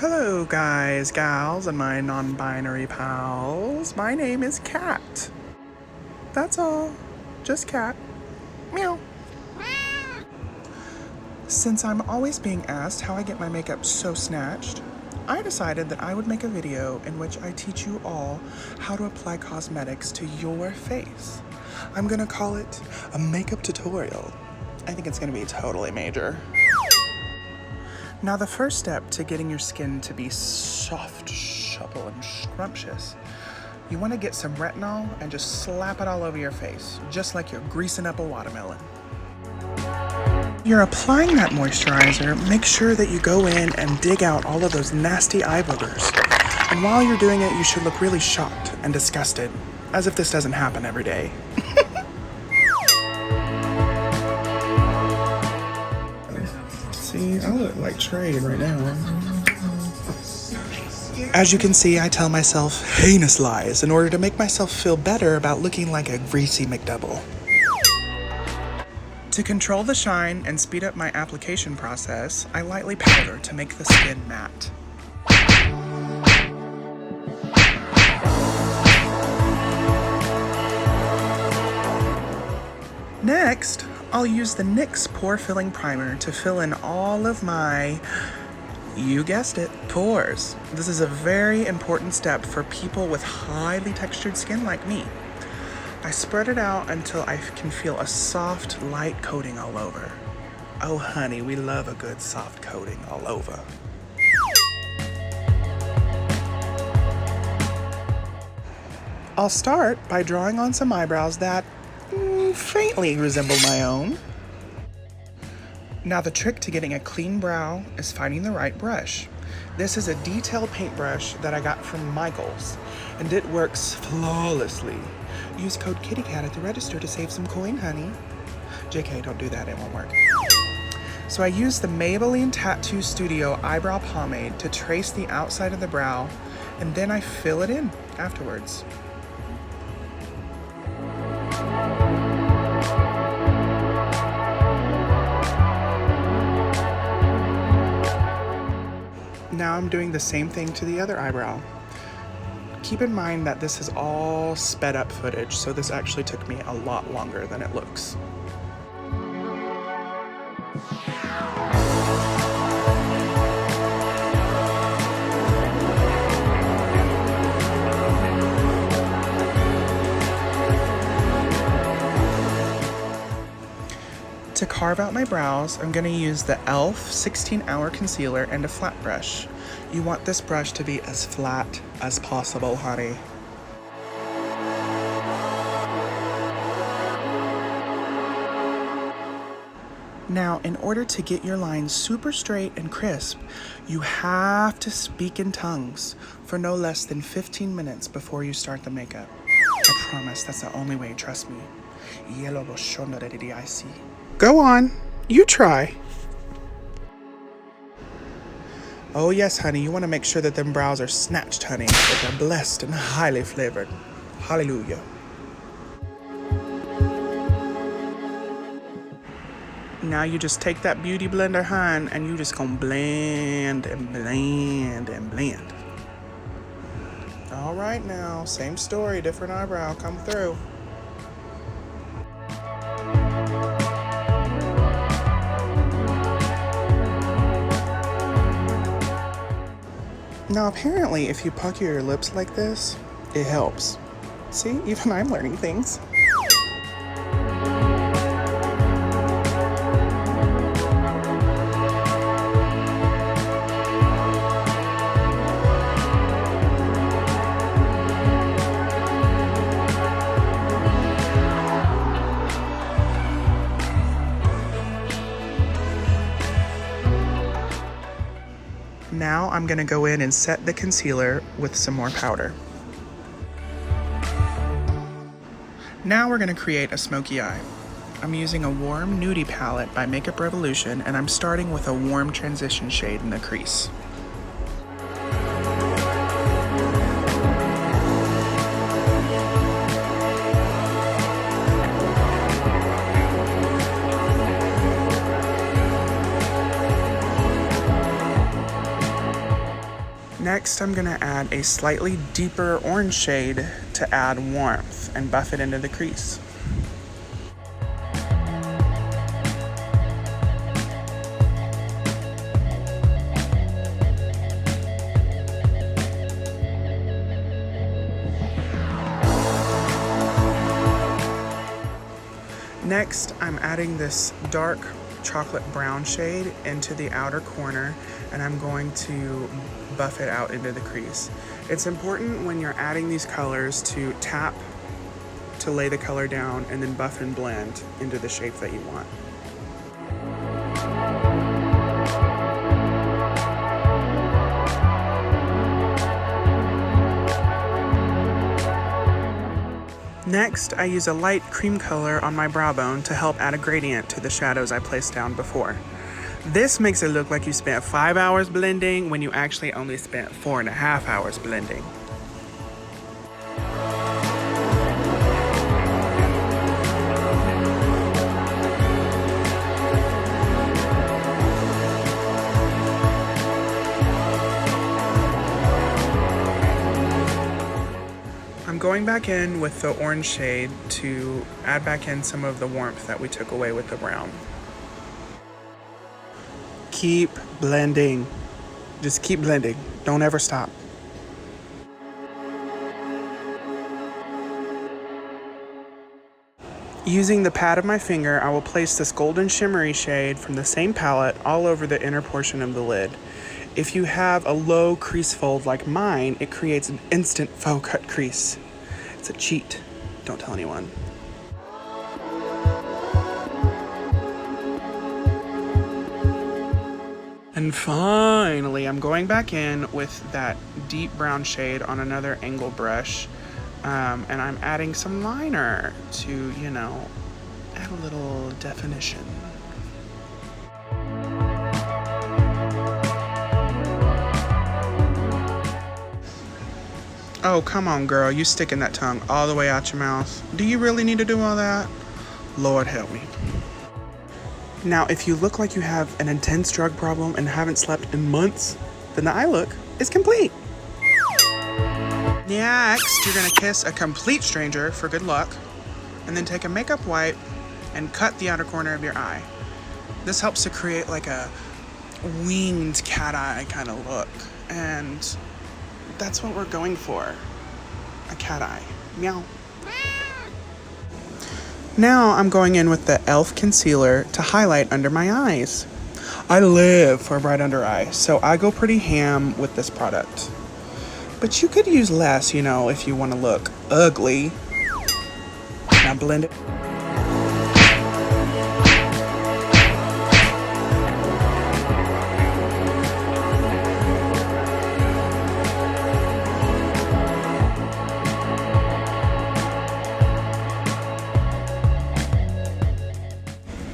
Hello guys, gals, and my non-binary pals. My name is Cat. That's all. Just Cat. Meow. Since I'm always being asked how I get my makeup so snatched, I decided that I would make a video in which I teach you all how to apply cosmetics to your face. I'm gonna call it a makeup tutorial. I think it's gonna be totally major. Now the first step to getting your skin to be soft, supple, and scrumptious, you want to get some retinol and just slap it all over your face, just like you're greasing up a watermelon. You're applying that moisturizer, make sure that you go in and dig out all of those nasty eye boogers. And while you're doing it, you should look really shocked and disgusted, as if this doesn't happen every day. See, I look like Trade right now. As you can see, I tell myself heinous lies in order to make myself feel better about looking like a greasy McDouble. To control the shine and speed up my application process, I lightly powder to make the skin matte. Next, I'll use the NYX Pore Filling Primer to fill in all of my, you guessed it, pores. This is a very important step for people with highly textured skin like me. I spread it out until I can feel a soft, light coating all over. Oh honey, we love a good soft coating all over. I'll start by drawing on some eyebrows that faintly resemble my own. Now the trick to getting a clean brow is finding the right brush. This is a detail paintbrush that I got from Michaels, and it works flawlessly. Use code KittyCat at the register to save some coin, honey. JK, don't do that, it won't work. So I use the Maybelline Tattoo Studio eyebrow pomade to trace the outside of the brow, and then I fill it in afterwards. Now I'm doing the same thing to the other eyebrow. Keep in mind that this is all sped up footage, so this actually took me a lot longer than it looks. To carve out my brows, I'm going to use the e.l.f. 16-hour concealer and a flat brush. You want this brush to be as flat as possible, honey. Now, in order to get your lines super straight and crisp, you have to speak in tongues for no less than 15 minutes before you start the makeup. I promise that's the only way, trust me. Go on, you try. Oh yes, honey, you want to make sure that them brows are snatched, honey, that they're blessed and highly flavored. Hallelujah. Now you just take that beauty blender, hun, and you just gonna blend and blend and blend. All right now, same story, different eyebrow, come through. Now apparently if you pucker your lips like this, it helps. See, even I'm learning things. Now I'm gonna go in and set the concealer with some more powder. Now we're gonna create a smoky eye. I'm using a warm nudie palette by Makeup Revolution, and I'm starting with a warm transition shade in the crease. Next, I'm gonna add a slightly deeper orange shade to add warmth and buff it into the crease. Next, I'm adding this dark chocolate brown shade into the outer corner, and I'm going to buff it out into the crease. It's important when you're adding these colors to tap to lay the color down and then buff and blend into the shape that you want. Next, I use a light cream color on my brow bone to help add a gradient to the shadows I placed down before. This makes it look like you spent 5 hours blending when you actually only spent 4.5 hours blending. I'm going back in with the orange shade to add back in some of the warmth that we took away with the brown. Keep blending. Just keep blending. Don't ever stop. Using the pad of my finger, I will place this golden shimmery shade from the same palette all over the inner portion of the lid. If you have a low crease fold like mine, it creates an instant faux cut crease. It's a cheat. Don't tell anyone. And finally, I'm going back in with that deep brown shade on another angle brush. And I'm adding some liner to, add a little definition. Oh, come on, girl. You sticking that tongue all the way out your mouth. Do you really need to do all that? Lord help me. Now, if you look like you have an intense drug problem and haven't slept in months, then the eye look is complete. Next, you're gonna kiss a complete stranger for good luck, and then take a makeup wipe and cut the outer corner of your eye. This helps to create like a winged cat eye kind of look, and that's what we're going for. A cat eye. Meow. Now I'm going in with the e.l.f. concealer to highlight under my eyes. I live for a bright under eye, so I go pretty ham with this product. But you could use less, if you want to look ugly. Now blend it.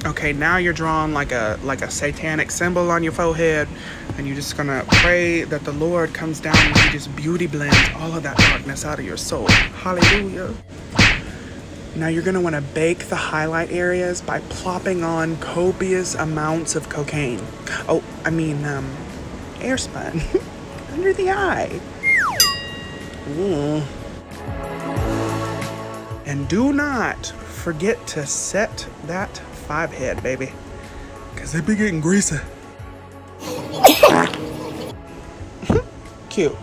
Okay, now you're drawing like a satanic symbol on your forehead, and you're just gonna pray that the Lord comes down and he just beauty blends all of that darkness out of your soul. Hallelujah. Now you're gonna wanna bake the highlight areas by plopping on copious amounts of cocaine. Airspun under the eye. And do not forget to set that 5 head, baby, because they be getting greasy. Cute.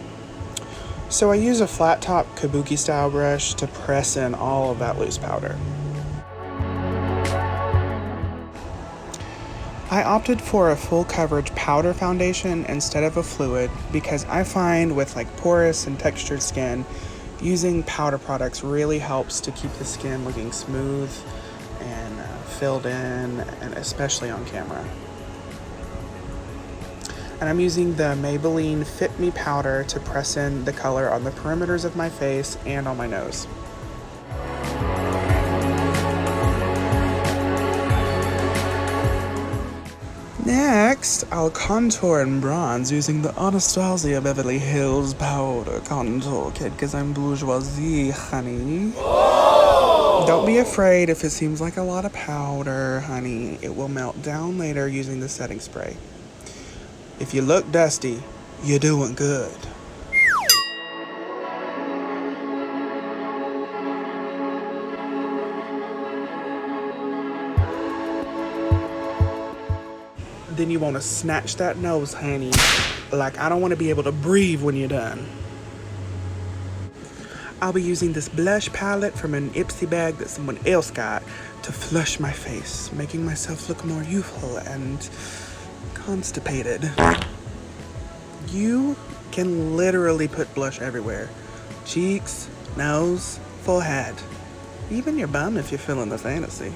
So I use a flat top kabuki style brush to press in all of that loose powder. I opted for a full coverage powder foundation instead of a fluid because I find with porous and textured skin, using powder products really helps to keep the skin looking smooth and filled in, and especially on camera. And I'm using the Maybelline Fit Me powder to press in the color on the perimeters of my face and on my nose. Next, I'll contour and bronze using the Anastasia Beverly Hills powder contour kit because I'm bourgeoisie, honey. Don't be afraid if it seems like a lot of powder, honey. It will melt down later using the setting spray. If you look dusty, you're doing good. then you want to snatch that nose, honey. Like, I don't want to be able to breathe when you're done. I'll be using this blush palette from an Ipsy bag that someone else got to flush my face, making myself look more youthful and constipated. You can literally put blush everywhere. Cheeks, nose, forehead. Even your bum if you're feeling the fantasy.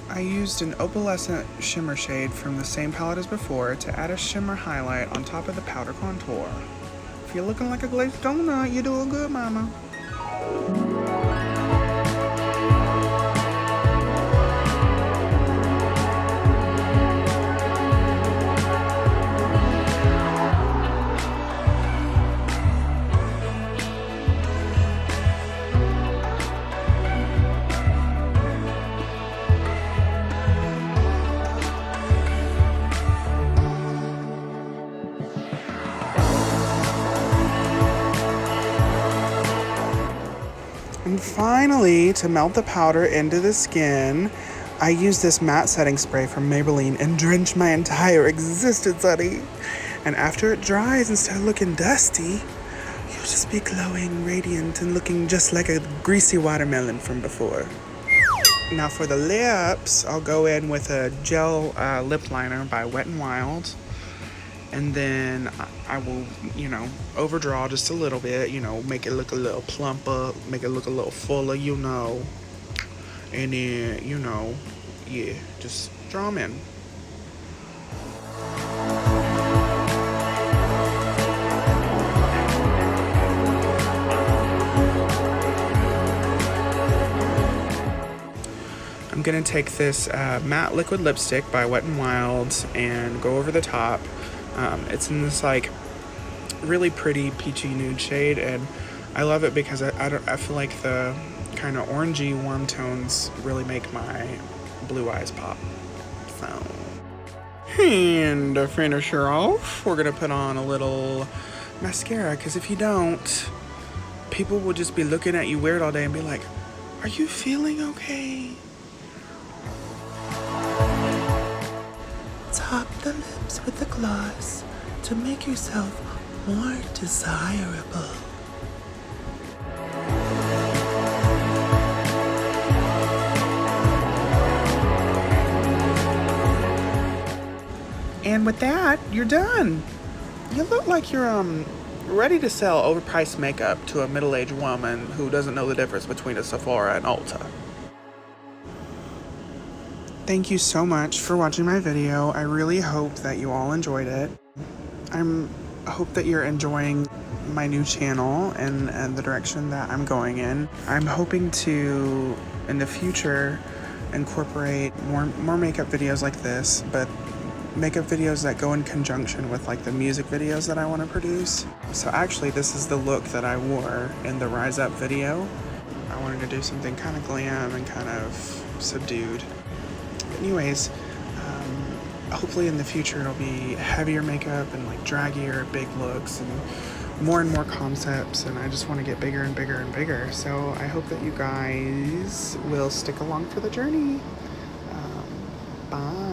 I used an opalescent shimmer shade from the same palette as before to add a shimmer highlight on top of the powder contour. If you're looking like a glazed donut, you're doing good, mama. And finally, to melt the powder into the skin, I use this matte setting spray from Maybelline and drench my entire existence, honey. And after it dries and starts looking dusty, you'll just be glowing, radiant, and looking just like a greasy watermelon from before. Now for the lips, I'll go in with a gel lip liner by Wet n Wild. And then I will, overdraw just a little bit, make it look a little plumper, make it look a little fuller, And then, yeah, just draw them in. I'm gonna take this matte liquid lipstick by Wet n Wild and go over the top. It's in this like really pretty peachy nude shade, and I love it because I feel like the kind of orangey warm tones really make my blue eyes pop. So, and to finish her off, we're gonna put on a little mascara, because if you don't, people will just be looking at you weird all day and be like, "Are you feeling okay?" Top the lips with the gloss to make yourself more desirable. And with that, you're done. You look like you're ready to sell overpriced makeup to a middle-aged woman who doesn't know the difference between a Sephora and Ulta. Thank you so much for watching my video. I really hope that you all enjoyed it. I hope that you're enjoying my new channel and the direction that I'm going in. I'm hoping to, in the future, incorporate more makeup videos like this, but makeup videos that go in conjunction with like the music videos that I want to produce. So actually, this is the look that I wore in the Rise Up video. I wanted to do something kind of glam and kind of subdued. Anyways, hopefully in the future it'll be heavier makeup and like draggier, big looks and more concepts, and I just want to get bigger and bigger and bigger. So I hope that you guys will stick along for the journey. Bye.